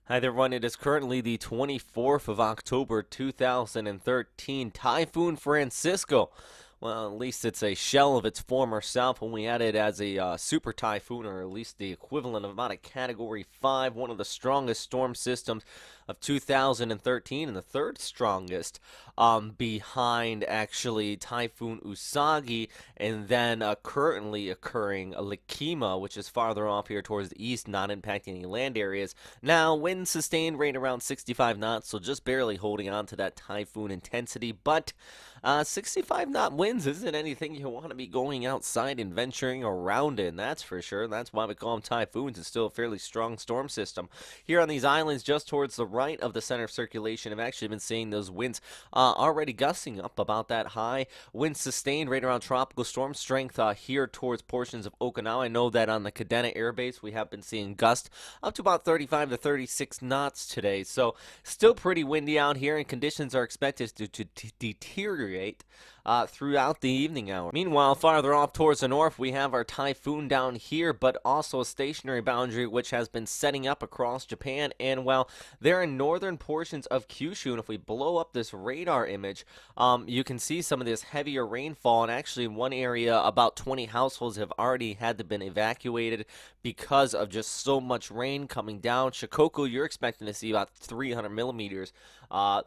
Hi there, everyone. It is currently the 24th of October, 2013. Typhoon Francisco. Well, at least it's a shell of its former self when we had it as a super typhoon, or at least the equivalent of about a Category 5, one of the strongest storm systems of 2013, and the third strongest, behind actually Typhoon Usagi, and then currently occurring Likima, which is farther off here towards the east, not impacting any land areas. Now, wind sustained right around 65 knots, so just barely holding on to that typhoon intensity, but 65 knot winds isn't anything you want to be going outside and venturing around in, that's for sure. That's why we call them typhoons. It's still a fairly strong storm system. Here on these islands, just towards the right of the center of circulation, I've actually been seeing those winds already gusting up about that high. Winds sustained right around tropical storm strength here towards portions of Okinawa. I know that on the Kadena Air Base, we have been seeing gusts up to about 35 to 36 knots today. So still pretty windy out here, and conditions are expected to deteriorate throughout the evening hour. Meanwhile, farther off towards the north, we have our typhoon down here, but also a stationary boundary which has been setting up across Japan. And well, they're in northern portions of Kyushu, and if we blow up this radar image, you can see some of this heavier rainfall. And actually, in one area, about 20 households have already had to been evacuated because of just so much rain coming down. Shikoku, you're expecting to see about 300 millimeters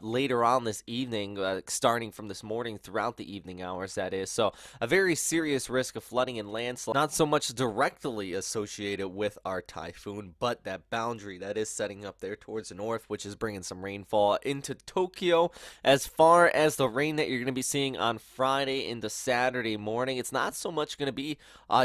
later on this evening, starting from this morning throughout the evening hours, that is. So a very serious risk of flooding and landslide, not so much directly associated with our typhoon, but that boundary that is setting up there towards the north, which is bringing some rainfall into Tokyo. As far as the rain that you're going to be seeing on Friday into Saturday morning, it's not so much going to be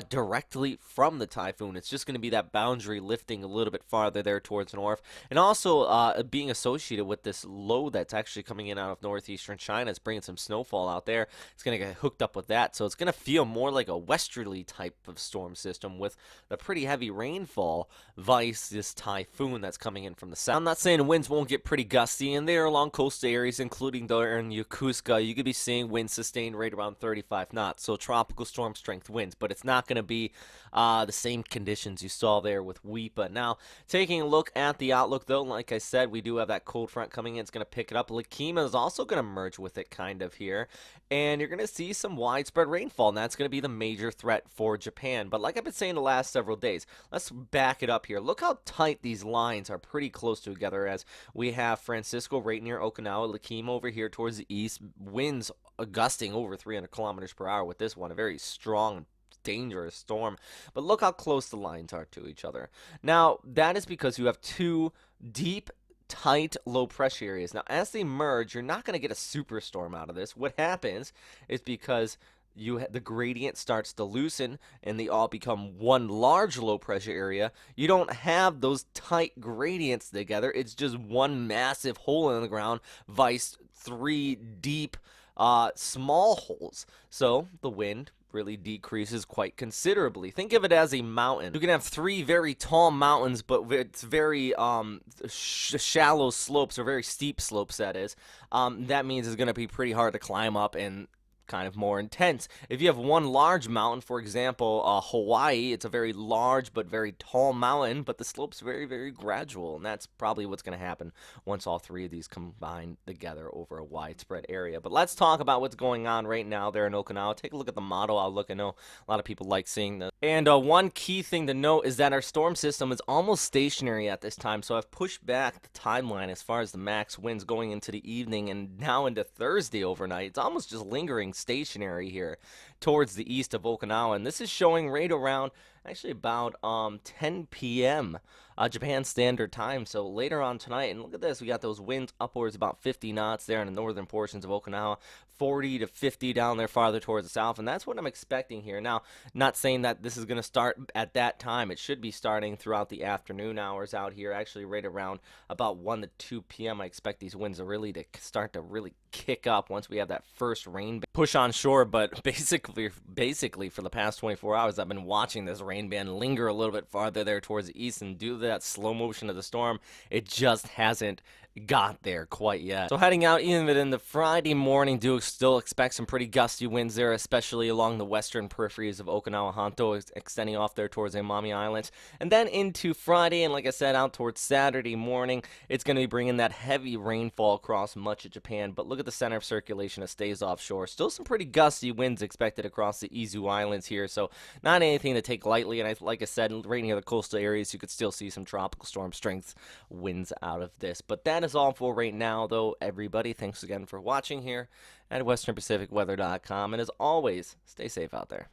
directly from the typhoon. It's just going to be that boundary lifting a little bit farther there towards the north, and also being associated with this low that's actually coming in out of northeastern China. It's bringing some snowfall out there. It's going to get hooked up with that, so it's going to feel more like a westerly type of storm system with the pretty heavy rainfall vice this typhoon that's coming in from the south. I'm not saying winds won't get pretty gusty, and there along coastal areas, including there in Yokosuka, you could be seeing winds sustained right around 35 knots, so tropical storm strength winds, but it's not going to be the same conditions you saw there with Weepa. Now, taking a look at the outlook, though, like I said, we do have that cold front coming in. It's going to pick it up. Likima is also going to merge with it kind of here, and you're going to see some widespread rainfall, and that's going to be the major threat for Japan. But like I've been saying the last several days, let's back it up here. Look how tight these lines are, pretty close together, as we have Francisco right near Okinawa, Likima over here towards the east, winds gusting over 300 kilometers per hour with this one, a very strong, dangerous storm. But look how close the lines are to each other. Now, that is because you have two deep, tight low pressure areas. Now, as they merge, you're not going to get a superstorm out of this. What happens is because the gradient starts to loosen and they all become one large low pressure area, you don't have those tight gradients together. It's just one massive hole in the ground vice three deep small holes. So the wind really decreases quite considerably. Think of it as a mountain. You can have three very tall mountains, but it's very shallow slopes, or very steep slopes, that is. That means it's going to be pretty hard to climb up and kind of more intense. If you have one large mountain, for example, Hawaii, it's a very large but very tall mountain, but the slope's very, very gradual, and that's probably what's going to happen once all three of these combine together over a widespread area. But let's talk about what's going on right now there in Okinawa. Take a look at the model outlook. I know a lot of people like seeing this. And one key thing to note is that our storm system is almost stationary at this time, so I've pushed back the timeline as far as the max winds going into the evening and now into Thursday overnight. It's almost just lingering stationary here towards the east of Okinawa, and this is showing right around actually about 10 p.m. Japan Standard Time, so later on tonight. And look at this, we got those winds upwards about 50 knots there in the northern portions of Okinawa, 40 to 50 down there farther towards the south, and that's what I'm expecting here. Now, not saying that this is going to start at that time. It should be starting throughout the afternoon hours out here, actually right around about 1 to 2 p.m. I expect these winds to really start to really kick up once we have that first rain push on shore. But basically for the past 24 hours, I've been watching this rain rain band linger a little bit farther there towards the east, and due to that slow motion of the storm, it just hasn't got there quite yet. So heading out even in the Friday morning, do still expect some pretty gusty winds there, especially along the western peripheries of Okinawa Honto, extending off there towards the Amami Islands. And then into Friday, and like I said, out towards Saturday morning, it's going to be bringing that heavy rainfall across much of Japan. But look at the center of circulation, it stays offshore. Still some pretty gusty winds expected across the Izu Islands here, so not anything to take lightly. And like I said, right near the coastal areas, you could still see some tropical storm strength winds out of this. But that is all for right now, though, everybody. Thanks again for watching here at westernpacificweather.com. And as always, stay safe out there.